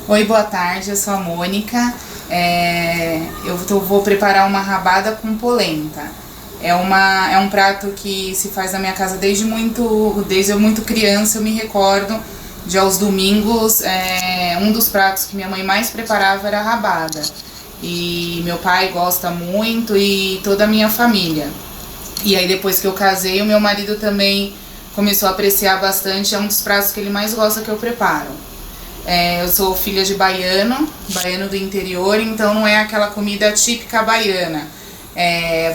Oi, boa tarde, eu sou a Mônica. Vou preparar uma rabada com polenta. É um prato que se faz na minha casa desde eu muito criança. Eu me recordo de aos domingos, um dos pratos que minha mãe mais preparava era a rabada. E meu pai gosta muito e toda a minha família. E aí depois que eu casei, o meu marido também começou a apreciar bastante. É um dos pratos que ele mais gosta que eu preparo. Eu sou filha de baiano do interior, então não é aquela comida típica baiana.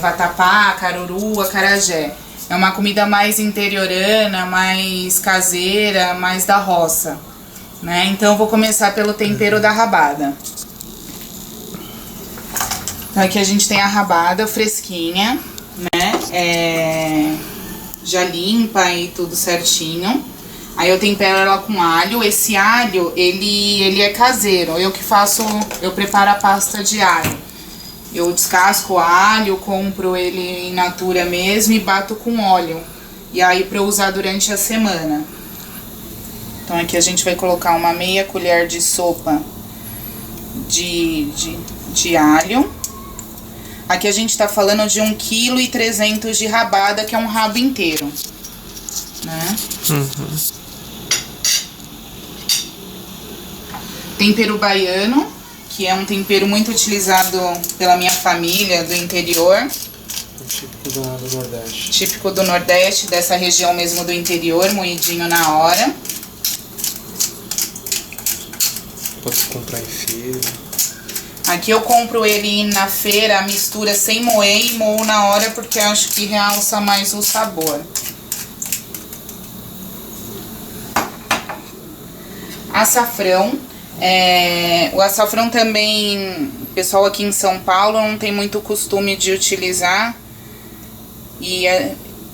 Vatapá, caruru, acarajé. É uma comida mais interiorana, mais caseira, mais da roça, né? Então eu vou começar pelo tempero da rabada. Então aqui a gente tem a rabada fresquinha, né? Já limpa e tudo certinho. Aí eu tempero ela com alho. Esse alho, ele é caseiro. Eu preparo a pasta de alho. Eu descasco o alho, compro ele in natura mesmo e bato com óleo. E aí pra eu usar durante a semana. Então aqui a gente vai colocar uma meia colher de sopa de alho. Aqui a gente tá falando de 1,3 kg de rabada, que é um rabo inteiro, né? Tempero baiano, que é um tempero muito utilizado pela minha família do interior. Típico do Nordeste. Típico do Nordeste, dessa região mesmo do interior, moidinho na hora. Pode se comprar em feira. Aqui eu compro ele na feira, a mistura sem moer e moo na hora, porque eu acho que realça mais o sabor. Açafrão. O açafrão também, o pessoal aqui em São Paulo não tem muito costume de utilizar. E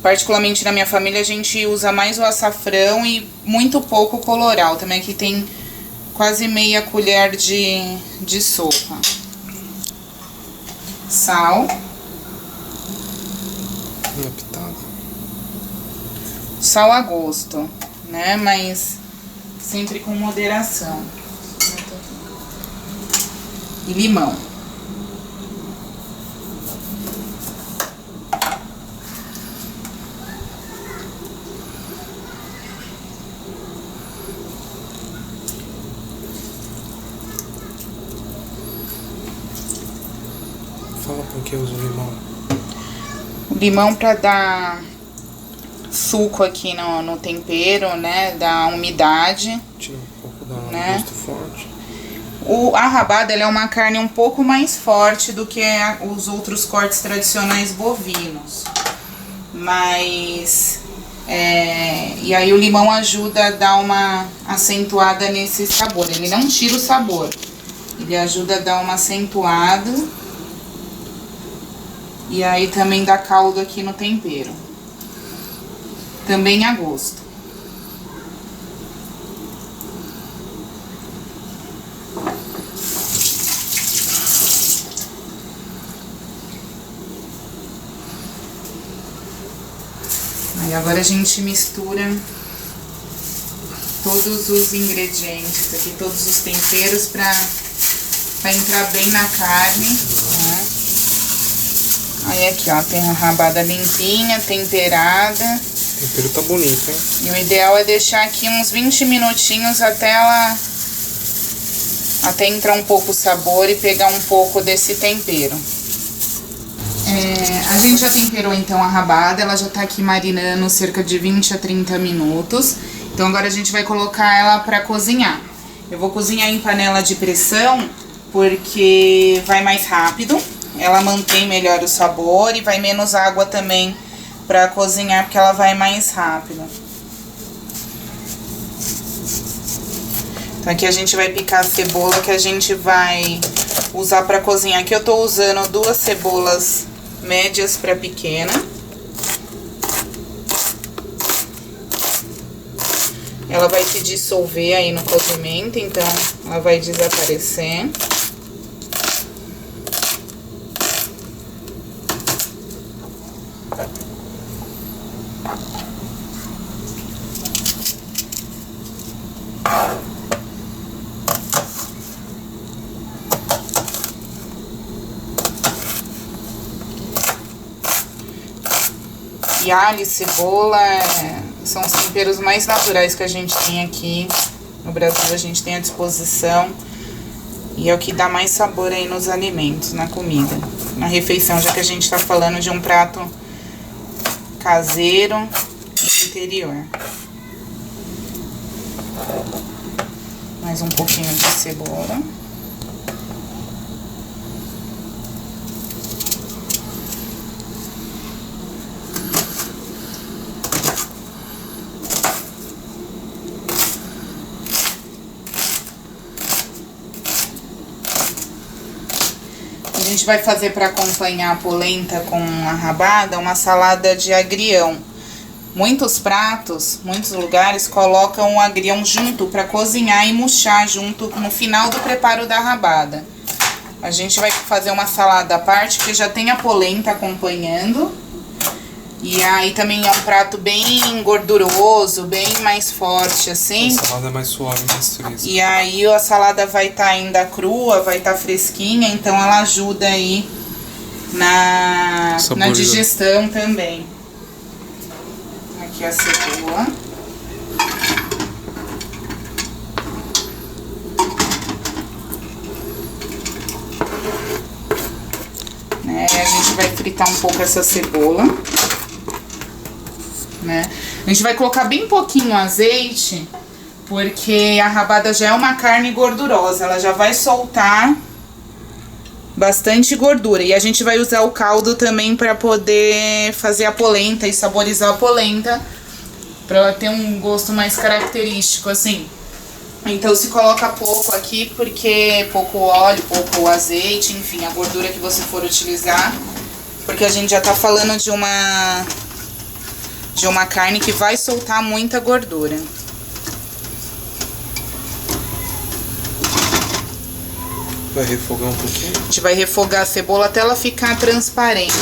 particularmente na minha família a gente usa mais o açafrão e muito pouco o colorau. Também aqui tem quase meia colher de sopa. Sal. Uma pitada. Sal a gosto, né? Mas sempre com moderação. E limão. Fala por que usa o limão. O limão para dar suco aqui no tempero, né? Dar umidade. Tira um pouco do gosto forte. A rabada ela é uma carne um pouco mais forte do que os outros cortes tradicionais bovinos. Mas... e aí o limão ajuda a dar uma acentuada nesse sabor. Ele não tira o sabor. Ele ajuda a dar uma acentuada. E aí também dá caldo aqui no tempero. Também a gosto. Aí agora a gente mistura todos os ingredientes aqui, todos os temperos pra entrar bem na carne, né? Aí aqui, ó, tem a rabada limpinha, temperada. O tempero tá bonito, hein? E o ideal é deixar aqui uns 20 minutinhos até entrar um pouco o sabor e pegar um pouco desse tempero. A gente já temperou então a rabada, ela já tá aqui marinando cerca de 20 a 30 minutos. Então agora a gente vai colocar ela pra cozinhar. Eu vou cozinhar em panela de pressão porque vai mais rápido. Ela mantém melhor o sabor e vai menos água também pra cozinhar, porque ela vai mais rápido. Então aqui a gente vai picar a cebola que a gente vai usar pra cozinhar. Aqui eu tô usando 2 cebolas médias pra pequena. Ela vai se dissolver aí no cozimento, então ela vai desaparecer. E alho e cebola são os temperos mais naturais que a gente tem aqui no Brasil, a gente tem à disposição. E é o que dá mais sabor aí nos alimentos, na comida, na refeição, já que a gente tá falando de um prato caseiro do interior. Mais um pouquinho de cebola. A gente vai fazer para acompanhar a polenta com a rabada uma salada de agrião. Muitos pratos, muitos lugares colocam o agrião junto para cozinhar e murchar junto no final do preparo da rabada. A gente vai fazer uma salada à parte porque já tem a polenta acompanhando. E aí também é um prato bem gorduroso, bem mais forte, assim. A salada é mais suave, mais fresca. E aí a salada vai estar ainda crua, vai estar fresquinha, então ela ajuda aí na digestão também. Aqui a cebola. A gente vai fritar um pouco essa cebola. A gente vai colocar bem pouquinho azeite, porque a rabada já é uma carne gordurosa, ela já vai soltar bastante gordura. E a gente vai usar o caldo também para poder fazer a polenta e saborizar a polenta, para ela ter um gosto mais característico, assim. Então se coloca pouco aqui, porque pouco óleo, pouco azeite, enfim, a gordura que você for utilizar, porque a gente já tá falando de uma carne que vai soltar muita gordura. Vai refogar um pouquinho? A gente vai refogar a cebola até ela ficar transparente.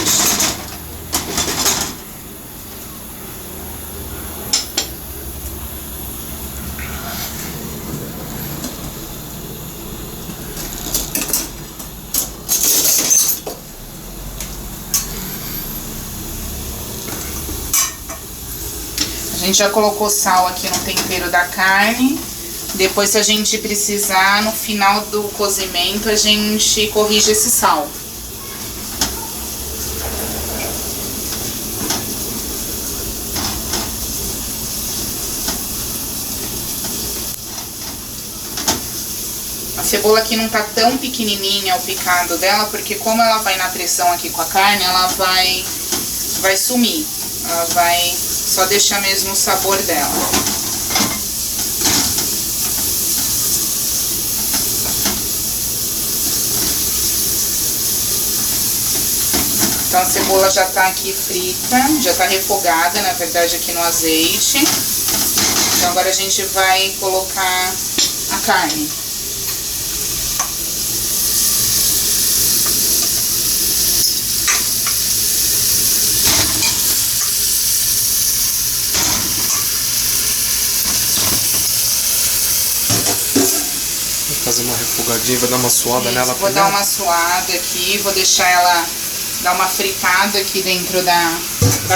A gente já colocou sal aqui no tempero da carne. Depois, se a gente precisar, no final do cozimento, a gente corrige esse sal. A cebola aqui não tá tão pequenininha o picado dela, porque como ela vai na pressão aqui com a carne, ela vai sumir. Ela vai só deixar mesmo o sabor dela. Então a cebola já tá aqui frita, já tá refogada, na verdade, aqui no azeite. Então agora a gente vai colocar a carne. Fazer uma refogadinha, vai dar uma suada nela primeiro. Vou dar uma suada aqui, vou deixar ela dar uma fritada aqui dentro da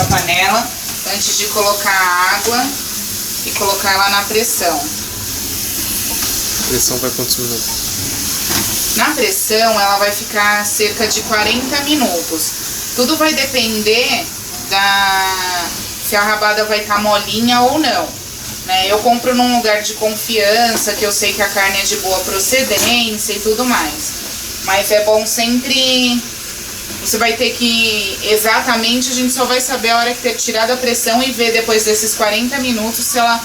panela, antes de colocar a água e colocar ela na pressão. A pressão vai quantos minutos? Na pressão ela vai ficar cerca de 40 minutos. Tudo vai depender se a rabada vai estar molinha ou não. Eu compro num lugar de confiança, que eu sei que a carne é de boa procedência e tudo mais. Mas é bom sempre... Você vai ter que... Exatamente, a gente só vai saber a hora que ter tirado a pressão e ver depois desses 40 minutos se ela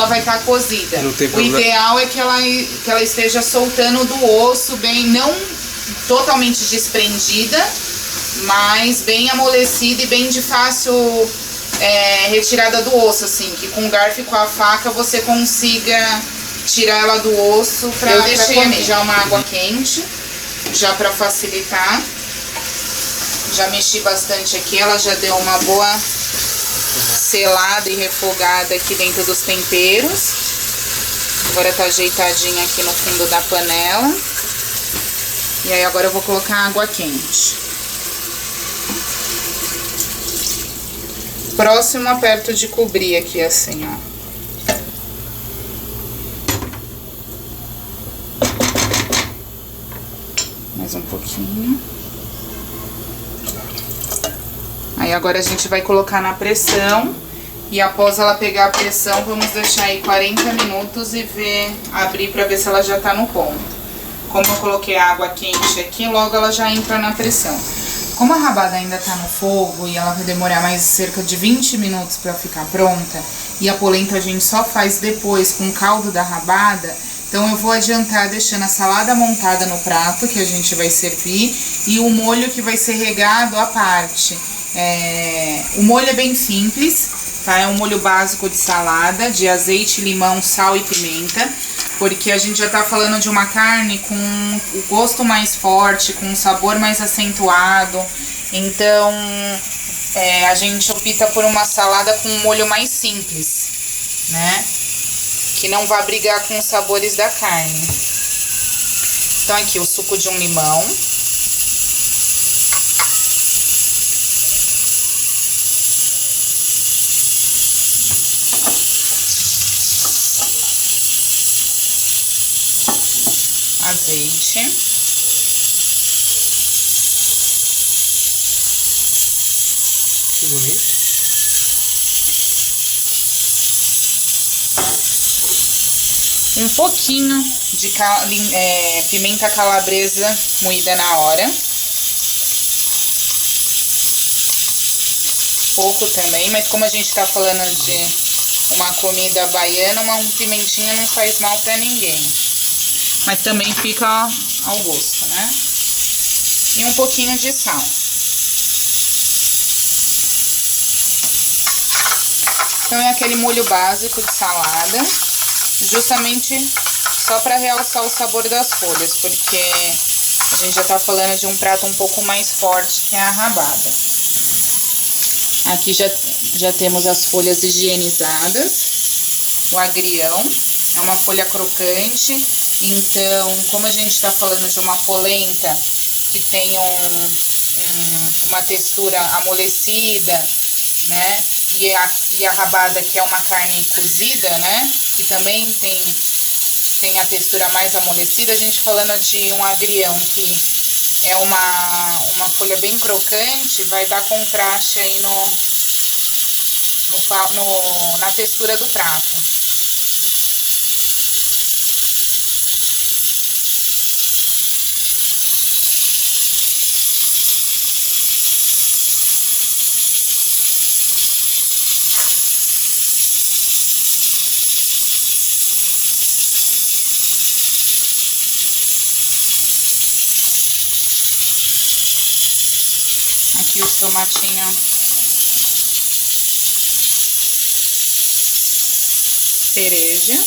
vai estar cozida. O ideal é que ela esteja soltando do osso, bem, não totalmente desprendida, mas bem amolecida e bem de fácil... retirada do osso, assim, que com o garfo e com a faca você consiga tirar ela do osso. Eu deixei aqui já uma água quente, já pra facilitar. Já mexi bastante aqui, ela já deu uma boa selada e refogada aqui dentro dos temperos. Agora tá ajeitadinha aqui no fundo da panela. E aí agora eu vou colocar água quente. próximo aperto de cobrir aqui, assim, ó. Mais um pouquinho. Aí agora a gente vai colocar na pressão. E após ela pegar a pressão, vamos deixar aí 40 minutos e abrir pra ver se ela já tá no ponto. Como eu coloquei a água quente aqui, logo ela já entra na pressão. Como a rabada ainda tá no fogo e ela vai demorar mais cerca de 20 minutos pra ficar pronta, e a polenta a gente só faz depois com o caldo da rabada, então eu vou adiantar deixando a salada montada no prato que a gente vai servir e o molho que vai ser regado à parte. O molho é bem simples, tá? É um molho básico de salada, de azeite, limão, sal e pimenta, porque a gente já tá falando de uma carne com o gosto mais forte, com um sabor mais acentuado, então a gente opta por uma salada com um molho mais simples, né? Que não vai brigar com os sabores da carne. Então aqui o suco de um limão. Azeite. Que bonito. Um pouquinho de pimenta calabresa moída na hora. Pouco também, mas como a gente tá falando de uma comida baiana, uma pimentinha não faz mal pra ninguém. Mas também fica ao gosto, né? E um pouquinho de sal. Então é aquele molho básico de salada, justamente só para realçar o sabor das folhas, porque a gente já tá falando de um prato um pouco mais forte que a rabada. Aqui já temos as folhas higienizadas, o agrião, é uma folha crocante, então como a gente tá falando de uma polenta que tem uma textura amolecida, né? E a rabada, que é uma carne cozida, né? Que também tem a textura mais amolecida. A gente falando de um agrião, que é uma folha bem crocante, vai dar contraste aí na textura do prato. Aqui os tomatinhos cereja.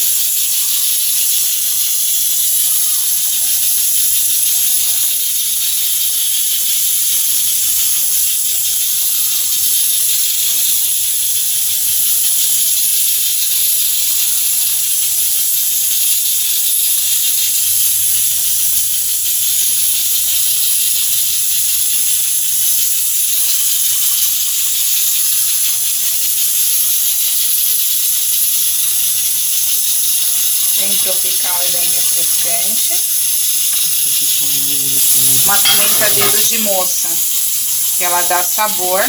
Bem tropical e bem refrescante. Uma pimenta dedo de moça, que ela dá sabor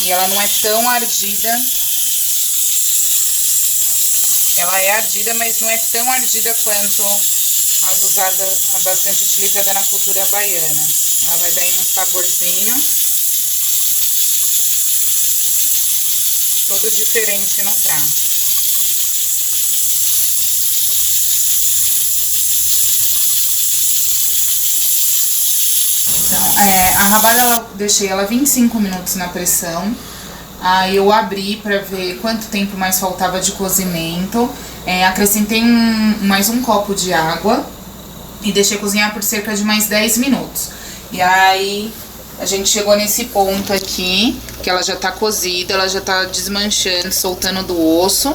e ela não é tão ardida. Ela é ardida, mas não é tão ardida quanto as usadas, a bastante utilizada na cultura baiana. Ela vai dar um saborzinho todo diferente no prato. A rabada eu deixei ela 25 minutos na pressão. Aí eu abri pra ver quanto tempo mais faltava de cozimento. Acrescentei mais um copo de água e deixei cozinhar por cerca de mais 10 minutos. E aí a gente chegou nesse ponto aqui, que ela já tá cozida, ela já tá desmanchando, soltando do osso.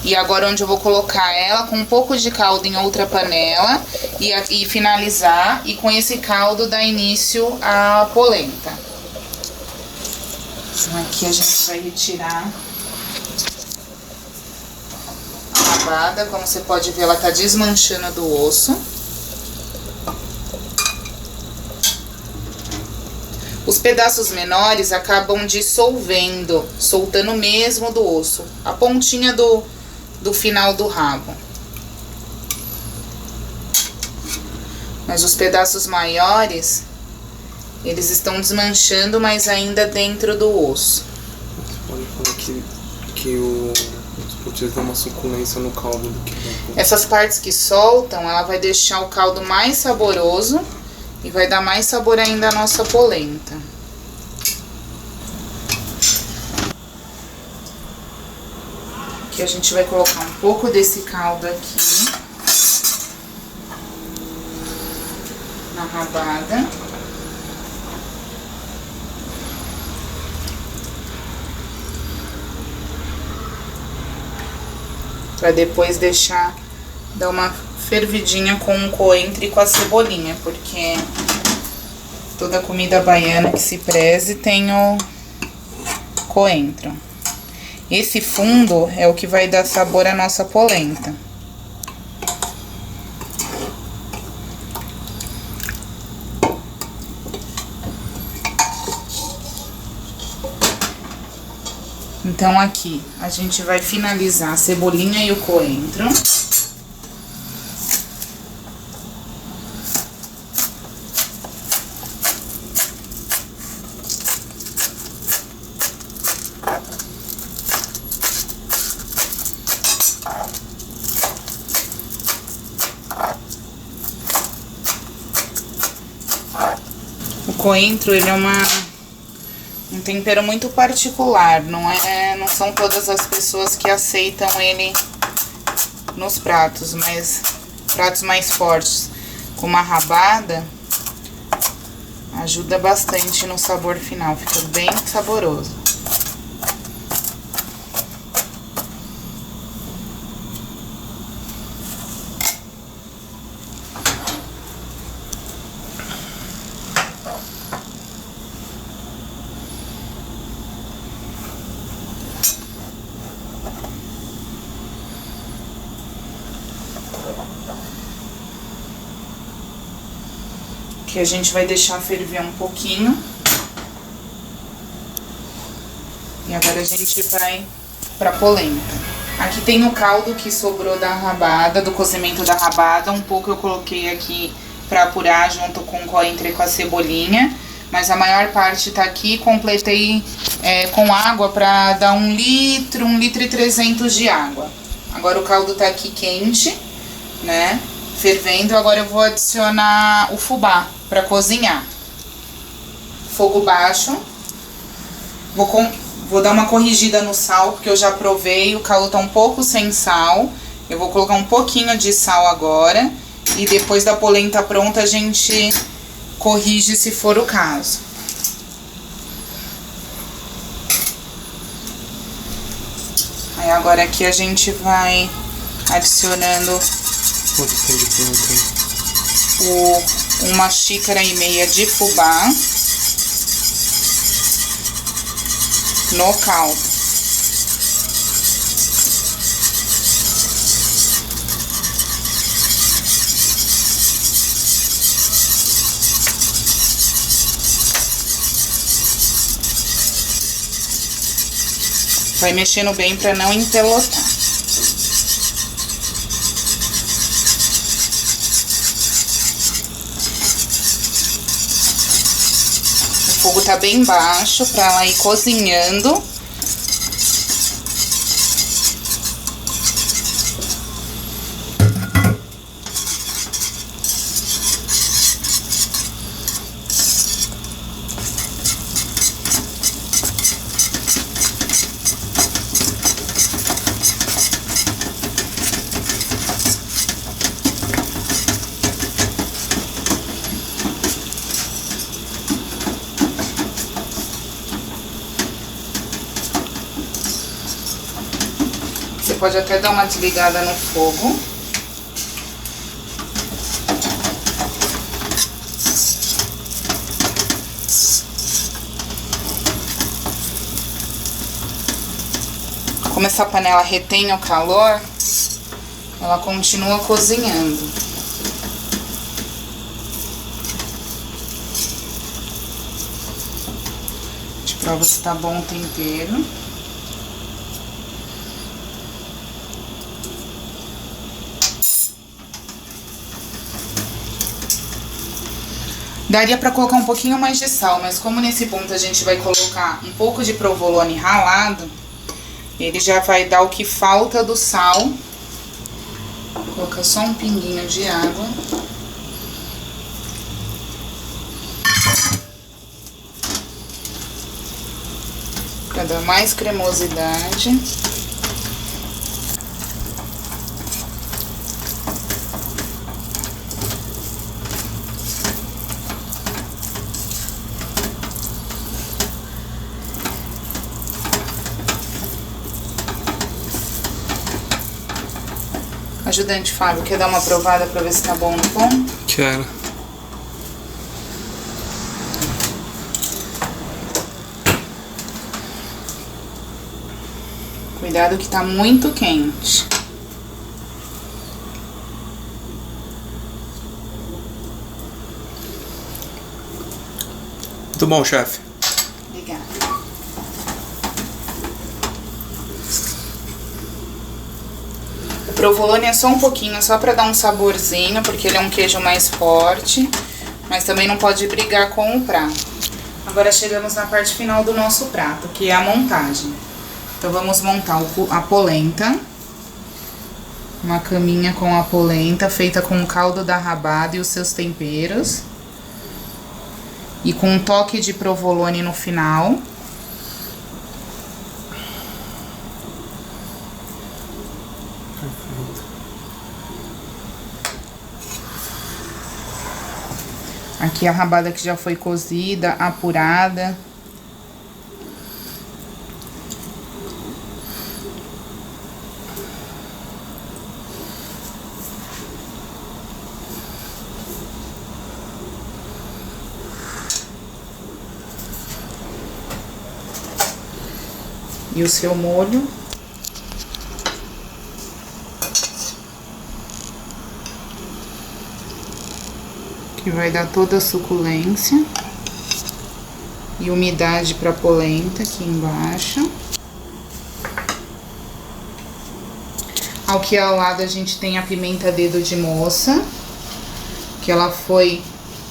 E agora onde eu vou colocar ela com um pouco de caldo em outra panela e finalizar. E com esse caldo dar início à polenta. Então aqui a gente vai retirar a rabada. Como você pode ver, ela tá desmanchando do osso. Os pedaços menores acabam dissolvendo, soltando mesmo do osso, a pontinha do final do rabo. Mas os pedaços maiores, eles estão desmanchando, mas ainda dentro do osso. Você pode falar que os potinhos dão uma suculência no caldo do que essas partes que soltam, ela vai deixar o caldo mais saboroso e vai dar mais sabor ainda à nossa polenta. Aqui a gente vai colocar um pouco desse caldo aqui na rabada. Pra depois dar uma fervidinha com o coentro e com a cebolinha, porque toda comida baiana que se preze tem o coentro. Esse fundo é o que vai dar sabor à nossa polenta. Então aqui a gente vai finalizar a cebolinha e o coentro. O coentro, ele é um tempero muito particular, não são todas as pessoas que aceitam ele nos pratos, mas pratos mais fortes, como a rabada, ajuda bastante no sabor final, fica bem saboroso. Que a gente vai deixar ferver um pouquinho. E agora a gente vai pra polenta. Aqui tem o caldo que sobrou da rabada, do cozimento da rabada. Um pouco eu coloquei aqui pra apurar junto com o coentro e com a cebolinha. Mas a maior parte tá aqui. Completei com água pra dar 1 litro, 1 litro e 300 de água. Agora o caldo tá aqui quente, né? Fervendo. Agora eu vou adicionar o fubá para cozinhar. Fogo baixo. Vou dar uma corrigida no sal, porque eu já provei, o caldo tá um pouco sem sal. Eu vou colocar um pouquinho de sal agora. E depois da polenta pronta, a gente corrige se for o caso. Aí agora aqui a gente vai adicionando quanto tem de polenta aí? 1,5 xícaras de fubá no caldo. Vai mexendo bem para não empelotar. O fogo tá bem baixo para ela ir cozinhando. Você pode até dar uma desligada no fogo. Como essa panela retém o calor, ela continua cozinhando. A gente prova se tá bom o tempero. Daria pra colocar um pouquinho mais de sal, mas como nesse ponto a gente vai colocar um pouco de provolone ralado, ele já vai dar o que falta do sal. Vou colocar só um pinguinho de água. Pra dar mais cremosidade. Ajudante Fábio, quer dar uma provada pra ver se tá bom no ponto? Quero. Cuidado que tá muito quente. Muito bom, chefe. Obrigada. O provolone é só um pouquinho, só pra dar um saborzinho, porque ele é um queijo mais forte, mas também não pode brigar com o prato. Agora chegamos na parte final do nosso prato, que é a montagem. Então vamos montar a polenta. Uma caminha com a polenta, feita com o caldo da rabada e os seus temperos. E com um toque de provolone no final. Aqui a rabada que já foi cozida, apurada. E o seu molho. Que vai dar toda a suculência e umidade para a polenta aqui embaixo. Aqui ao lado a gente tem a pimenta dedo de moça, que ela foi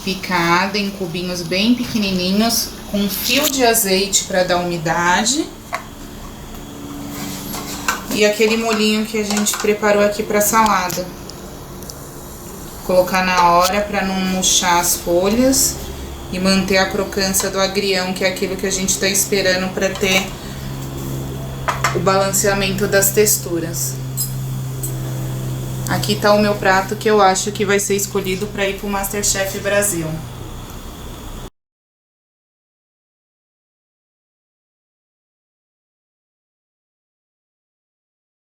picada em cubinhos bem pequenininhos, com um fio de azeite para dar umidade. E aquele molhinho que a gente preparou aqui para salada. Colocar na hora para não murchar as folhas e manter a crocância do agrião, que é aquilo que a gente está esperando para ter o balanceamento das texturas. Aqui tá o meu prato que eu acho que vai ser escolhido para ir pro MasterChef Brasil.